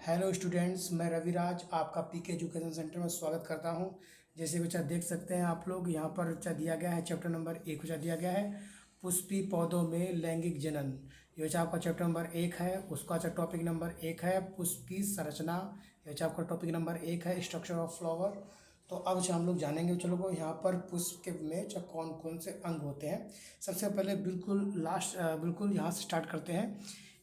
Hello students, मैं रविराज आपका पीके education centre में स्वागत करता हूं। जैसे बच्चा देख सकते हैं आप लोग, यहाँ पर बच्चा दिया गया है चैप्टर नंबर 1 बच्चा दिया गया है पुष्पी पौधों में लैंगिक जनन। ये बच्चा आपका चैप्टर नंबर 1 है। उसका अच्छा टॉपिक नंबर 1 है पुष्प की संरचना। ये बच्चा आपका टॉपिक नंबर 1 है स्ट्रक्चर ऑफ फ्लावर। तो अब अच्छा हम लोग जानेंगे चलो यहाँ पर पुष्प के में कौन कौन से अंग होते हैं। सबसे पहले बिल्कुल यहाँ से स्टार्ट करते हैं।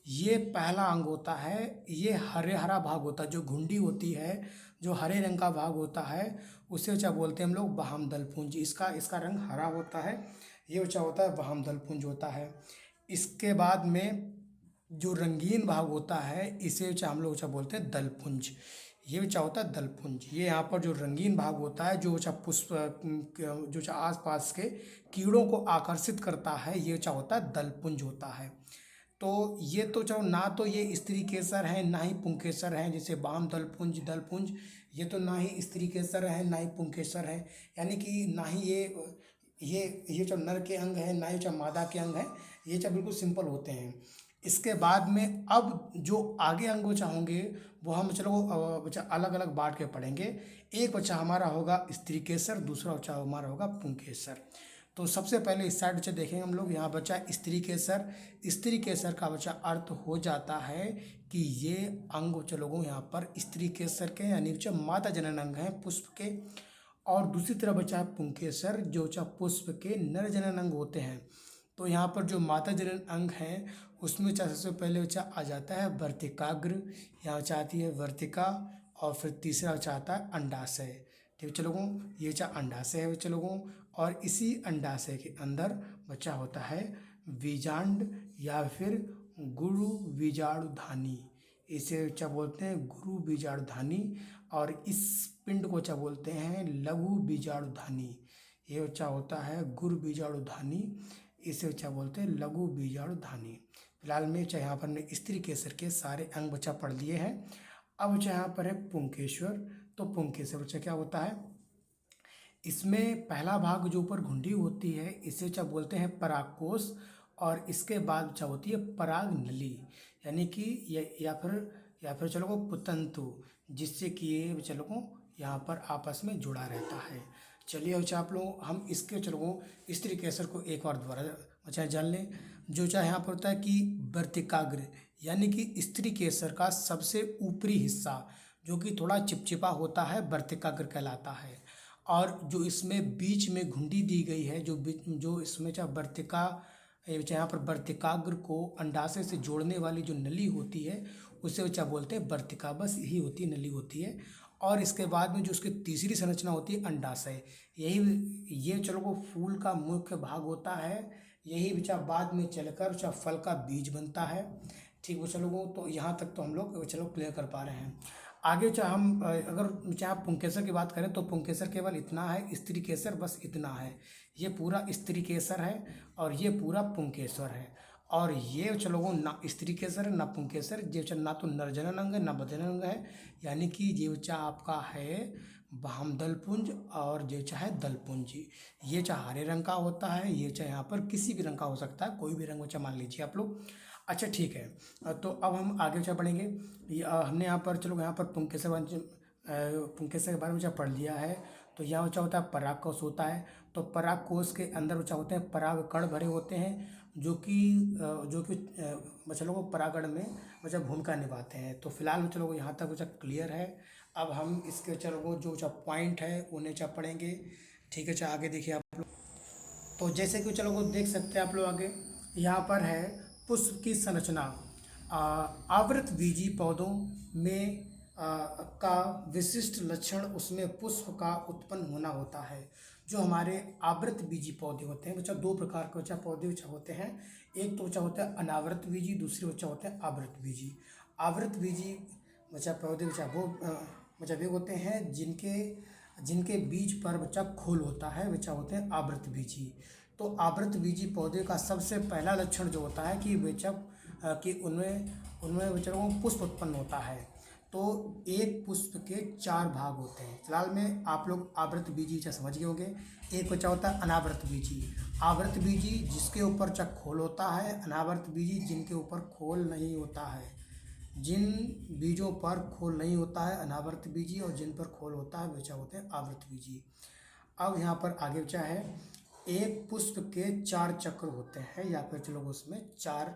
ये पहला अंग होता है, ये हरे हरा भाग होता है, जो घुंडी होती है, जो हरे रंग का भाग होता है उसे क्या बोलते हैं हम लोग, वामदल पुंज। इसका इसका रंग हरा होता है, ये क्या होता है, वामदल पुंज होता है। इसके बाद में जो रंगीन भाग होता है इसे हम लोग क्या बोलते हैं, दलपुंज। ये क्या होता है, दलपुंज। ये यहाँ पर जो रंगीन भाग होता है, जो पुष्प जो आसपास के कीड़ों को आकर्षित करता है, ये क्या होता है, दलपुंज होता है। तो ये तो चलो, ना तो ये स्त्री केसर है ना ही पुंकेसर है, जैसे वाम दलपुंज दलपुंज। ये तो ना ही स्त्री केसर है ना ही पुंकेसर है, यानी कि ना ही ये जो नर के अंग है ना ही जो मादा के अंग है। ये जो बिल्कुल सिंपल होते हैं। इसके बाद में अब जो आगे अंग बचा होंगे वो हम चलो बच्चा अलग अलग बांट के पढ़ेंगे। एक बच्चा हमारा होगा स्त्री केसर, दूसरा बच्चा हमारा होगा पुंकेसर। तो सबसे पहले इस साइड बच्चा देखेंगे हम लोग, यहाँ बच्चा स्त्री केसर। स्त्री केसर का बच्चा अर्थ हो जाता है कि ये अंग बच्चा लोगों यहाँ पर स्त्री केसर के यानी बच्चा माता जनन अंग हैं पुष्प के। और दूसरी तरफ बच्चा है पुंकेसर, जो बच्चा पुष्प के नर जनन अंग होते हैं। तो यहाँ पर जो माता जनन अंग हैं उसमें बच्चा सबसे पहले बच्चा आ जाता है वर्तिकाग्र, यहाँ चाहती है वर्तिका। और फिर तीसरा चाहता है अंडाशय। ठीक है लोगों, ये बच्चा अंडाशय है बच्चा लोगों। और इसी अंडाशय के अंदर बच्चा होता है बीजांड या फिर गुरु बीजाणुधानी। इसे क्या बोलते हैं, गुरु बीजाणुधानी। और इस पिंड को क्या बोलते हैं, लघु बीजाणुधानी। ये बच्चा होता है गुरु बीजाणुधानी, इसे बच्चा बोलते हैं लघु बीजाणुधानी। फिलहाल में चाहे यहाँ पर हमने स्त्री केसर के सारे अंग बच्चा पढ़ लिए हैं। अब बच्चा यहाँ पर है पुंकेश्वर। तो पुंकेश्वर बच्चा क्या होता है, इसमें पहला भाग जो ऊपर घुंडी होती है इसे क्या बोलते हैं, परागकोश। और इसके बाद क्या होती है, पराग नली, यानी कि या फिर चलो पुतंतु, जिससे कि ये चलो यहाँ पर आपस में जुड़ा रहता है। चलिए अच्छा आप लोग हम इसके चलो स्त्री केसर को एक बार दोबारा अच्छा जान लें। जो चाहे यहाँ पर होता है कि वर्तिकाग्र, यानी कि स्त्री केसर का सबसे ऊपरी हिस्सा जो कि थोड़ा चिपचिपा होता है, वर्तिकाग्र कहलाता है। और जो इसमें बीच में घुंडी दी गई है, जो इसमें चाहे वर्तिका यहाँ पर वर्तिकाग्र को अंडाशय से जोड़ने वाली जो नली होती है उसे क्या बोलते हैं, वर्तिका। बस यही होती है, नली होती है। और इसके बाद में जो उसकी तीसरी संरचना होती है अंडाशय, ये चलो वो फूल का मुख्य भाग होता है। यही बच्चा बाद में चलकर बच्चा फल का बीज बनता है। ठीक बच्चा लोगों, तो यहाँ तक तो हम लोग चलो क्लियर कर पा रहे हैं। आगे चाहे हम अगर चाहे आप पुंकेसर की बात करें तो पुंकेसर केवल इतना है, स्त्री केसर बस इतना है। ये पूरा स्त्री केसर है और ये पूरा पुंकेसर है। और ये चलो वो ना स्त्री केसर है ना पुंकेसर, ये बच्चा ना तो नरजनन अंग है ना बदनन अंग है, यानी कि ये बच्चा आपका है वामदलपुंज और ये चाहे दलपुंज। ये चाहे हरे रंग का होता है, ये चाहे यहाँ पर किसी भी रंग का हो सकता है, कोई भी रंग बच्चा मान लीजिए आप लोग। अच्छा ठीक है, तो अब हम आगे क्या पढ़ेंगे। हमने यहाँ पर चलो यहाँ पर पुंकेसर के बारे में क्या पढ़ लिया है। तो यहाँ बच्चा होता है परागकोश होता है। तो परागकोश के अंदर बच्चा होते हैं पराग कण भरे होते हैं, जो कि बच्चा लोगों को परागण में बच्चा भूमिका निभाते हैं। तो फिलहाल बच्चा लोगों यहाँ तक बच्चा क्लियर है। अब हम इसके बच्चा लोगों जो बच्चा पॉइंट है उन्हें क्या पढ़ेंगे। ठीक है, अच्छा आगे देखिए आप लोग। तो जैसे कि चलो वो देख सकते हैं आप लोग आगे, यहाँ पर है पुष्प की संरचना। आवृतबीजी पौधों में का विशिष्ट लक्षण उसमें पुष्प का उत्पन्न होना होता है। जो हमारे आवृतबीजी पौधे होते हैं बच्चा, दो प्रकार के बच्चा पौधे बच्चा होते हैं। एक तो बच्चा होता है अनावृतबीजी, दूसरे बच्चा होते हैं आवृतबीजी। आवृतबीजी बच्चा पौधे बच्चा वे होते हैं जिनके जिनके बीज पर बच्चा खोल होता है, बच्चा होते हैं आवृतबीजी। तो आवृतबीजी पौधे का सबसे पहला लक्षण जो होता है कि बच्चा कि उनमें उनमें बच्चा पुष्प उत्पन्न होता है। तो एक पुष्प के 4 भाग होते हैं। फिलहाल में आप लोग आवृतबीजी बच्चा समझ गए होंगे। एक बच्चा होता है अनावृतबीजी, आवृतबीजी जिसके ऊपर बच्चा खोल होता है, अनावृतबीजी जिनके ऊपर खोल नहीं होता है। जिन बीजों पर खोल नहीं होता है अनावृत बीजी, और जिन पर खोल होता है वे क्या होते हैं आवृत बीजी। अब यहाँ पर आगे क्या है, एक पुष्प के 4 चक्र होते हैं, या फिर चलो उसमें 4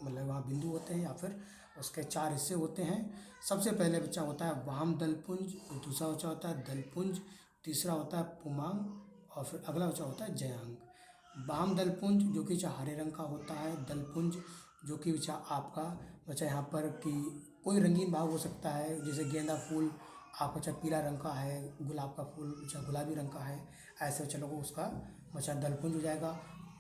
मतलब वहाँ बिंदु होते हैं, या फिर उसके 4 हिस्से होते हैं। सबसे पहले बच्चा होता है वाम दलपुंज, दूसरा बच्चा होता है दलपुंज, तीसरा होता है पुमांग, और फिर अगला बच्चा होता है जयांग। वाम दलपुंज जो कि हरे रंग का होता है, दलपुंज जो कि बच्चा आपका बच्चा यहाँ पर कि कोई रंगीन भाव हो सकता है, जैसे गेंदा फूल आपका बच्चा पीला रंग का है, गुलाब का फूल बच्चा गुलाबी रंग का है, ऐसे बच्चा लोगों उसका बच्चा दलपुंज हो जाएगा।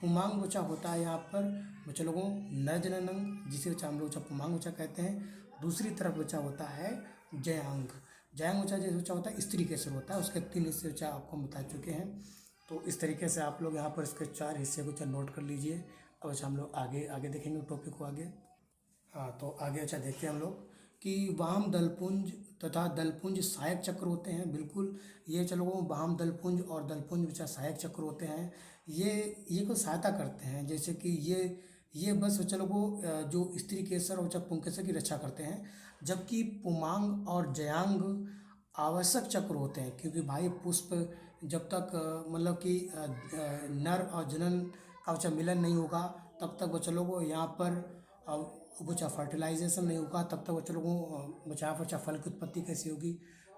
पुमांग बच्चा होता है यहाँ पर बच्चा लोगों नरजनन, जिसे बच्चा हम लोग बच्चा पुमांग बच्चा कहते हैं। दूसरी तरफ बच्चा होता है जयांग। जयांग बच्चा जैसे बच्चा होता है स्त्री केसर होता है, उसके 3 हिस्से बच्चा आपको हम बता चुके हैं। तो इस तरीके से आप लोग यहाँ पर इसके 4 हिस्से को नोट कर लीजिए। अब अच्छा हम लोग आगे आगे देखेंगे टॉपिक को आगे। हाँ, तो आगे अच्छा देखते हैं हम लोग कि वाम दलपुंज तथा दलपुंज सहायक चक्र होते हैं। बिल्कुल, ये चलो वाम दलपुंज और दलपुंज बच्चा सहायक चक्र होते हैं। ये को सहायता करते हैं, जैसे कि ये बस चलो जो स्त्री केसर और बच्चा पुंकेसर की रक्षा करते हैं, जबकि पुमांग और जयांग आवश्यक चक्र होते हैं। क्योंकि भाई पुष्प जब तक मतलब कि नर और जनन का बच्चा मिलन नहीं होगा, तब तक बच्चा लोगों यहाँ पर बच्चा फर्टिलाइजेशन नहीं होगा, तब तक बच्चा लोगों बच्चा बच्चा फल की उत्पत्ति कैसी होगी।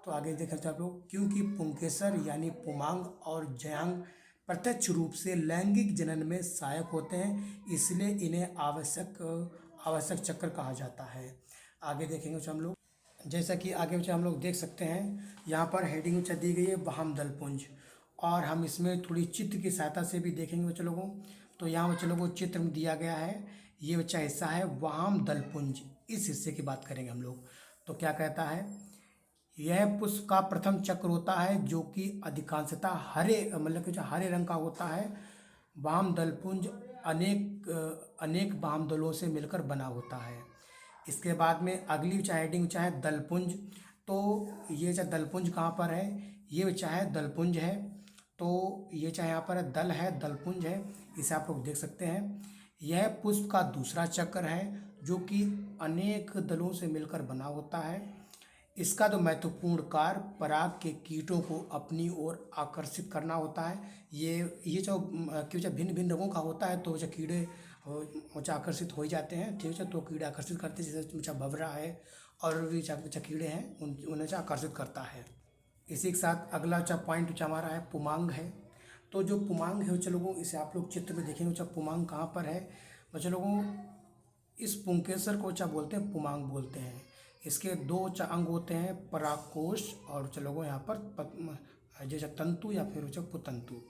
तो आगे देखा जाए आप लोग, क्योंकि पुंकेसर यानी पुमांग और जयांग प्रत्यक्ष रूप से लैंगिक जनन में सहायक होते हैं, इसलिए इन्हें आवश्यक चक्र कहा जाता है। आगे देखेंगे बच्चा हम लोग, जैसा कि आगे बच्चा हम लोग देख सकते हैं, यहाँ पर हेडिंग बच्चा दी गई है वाम दलपुंज, और हम इसमें थोड़ी चित्र की सहायता से भी देखेंगे बच्चा लोगों। तो यहाँ बच्चा लोगों को चित्र में दिया गया है, ये बच्चा हिस्सा है वाम दलपुंज, इस हिस्से की बात करेंगे हम लोग। तो क्या कहता है, यह पुष्प का प्रथम चक्र होता है जो कि अधिकांशतः हरे मतलब कि जो हरे रंग का होता है। वाम दलपुंज अनेक वाम दलों से मिलकर बना होता है। इसके बाद में अगली चाहे हेडिंग चाहे दलपुंज, तो ये चाहे दलपुंज कहाँ पर है, ये चाहे दलपुंज है, तो ये चाहे यहाँ पर दल है दलपुंज है, इसे आप लोग देख सकते हैं। यह पुष्प का दूसरा चक्र है जो कि अनेक दलों से मिलकर बना होता है। इसका तो महत्वपूर्ण कार्य पराग के कीटों को अपनी ओर आकर्षित करना होता है। ये जो कि भिन्न भिन्न रंगों का होता है, तो जो कीड़े आकर्षित हो ही जाते हैं, ठीक है। तो कीड़े आकर्षित करते हैं, जैसे भंवरा है और भी कीड़े हैं, उन्हें आकर्षित करता है। इसी के साथ अगला पॉइंट हमारा है पुमांग है। तो जो पुमांग है बच्चे लोगों, इसे आप लोग चित्र में देखेंगे पुमांग कहाँ पर है बच्चे लोगों। इस पुंकेसर को बोलते हैं पुमांग बोलते हैं। इसके 2 अंग होते हैं, परागकोश और बच्चे लोगों यहाँ पर जैसे तंतु या फिर पुतंतु,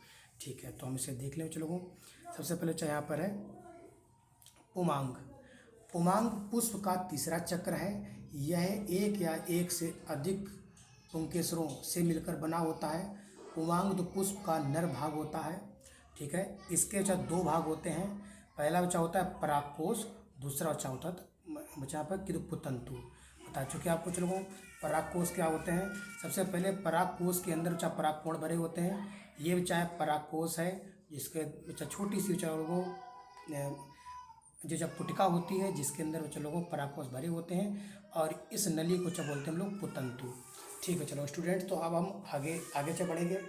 ठीक है। तो हम इसे देख लें बच्चे लोगों। सबसे पहले यहाँ पर है पुमांग। पुमांग पुष्प का तीसरा चक्र है। यह एक या एक से अधिक पुंकेसरों से मिलकर बना होता है। पुमांग तो पुष्प का नर भाग होता है, ठीक है। इसके 2 भाग होते हैं। पहला बच्चा होता है परागकोश, दूसरा बच्चा होता है बच्चा पर पुतंतु। बता चुके आपको चलो परागकोश क्या होते हैं। सबसे पहले परागकोश के अंदर बच्चा परागकोण भरे होते हैं। ये बच्चा परागकोश है, जिसके बच्चा छोटी सी बच्चा लोगों जो पुटिका होती है, जिसके अंदर बच्चा लोगों परागकोश भरे होते हैं, और इस नली को बोलते हैं हम लोग पुतंतु, ठीक है। चलो स्टूडेंट, तो अब हम आगे बढ़ेंगे।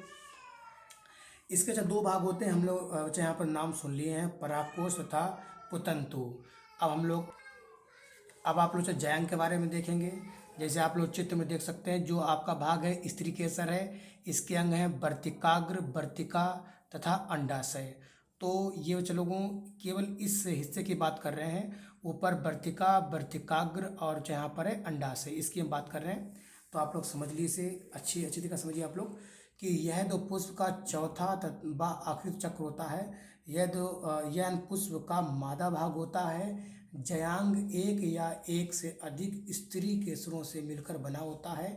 इसके 2 भाग होते हैं, हम लोग यहाँ पर नाम सुन लिए हैं, परागकोश तथा पुतंतु। अब आप लोग जयांग के बारे में देखेंगे। जैसे आप लोग चित्र में देख सकते हैं, जो आपका भाग है स्त्री केसर है, इसके अंग हैं वर्तिकाग्र, वर्तिका तथा अंडाशय। तो ये बच्चे लोगों केवल इस हिस्से की बात कर रहे हैं, ऊपर वर्तिका, वर्तिकाग्र और यहाँ पर है अंडाशय, इसकी हम बात कर रहे हैं। तो आप लोग समझ लीजिए इसे अच्छी तरह समझिए आप लोग कि यह 2 पुष्प का चौथा व आखिरी चक्र होता है। यह पुष्प का मादा भाग होता है। जयांग एक या एक से अधिक स्त्री केसरों से मिलकर बना होता है।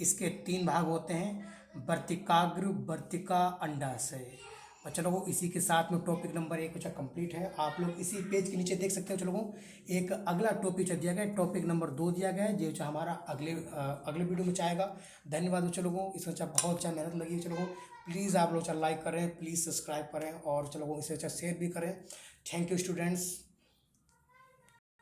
इसके 3 भाग होते हैं, वर्तिकाग्र, वर्तिका, अंडाशय। और चलो इसी के साथ में टॉपिक नंबर 1 बच्चा कंप्लीट है। आप लोग इसी पेज के नीचे देख सकते हो। चलो एक अगला टॉपिक दिया गया है, टॉपिक नंबर 2 दिया गया है, जो हमारा अगले वीडियो में आएगा। धन्यवाद बच्चों लोगों, इसमें बहुत अच्छा मेहनत लगी चलो। प्लीज़ आप लोग लाइक करें, प्लीज़ सब्सक्राइब करें, और चलो इसे शेयर भी करें। Thank you students.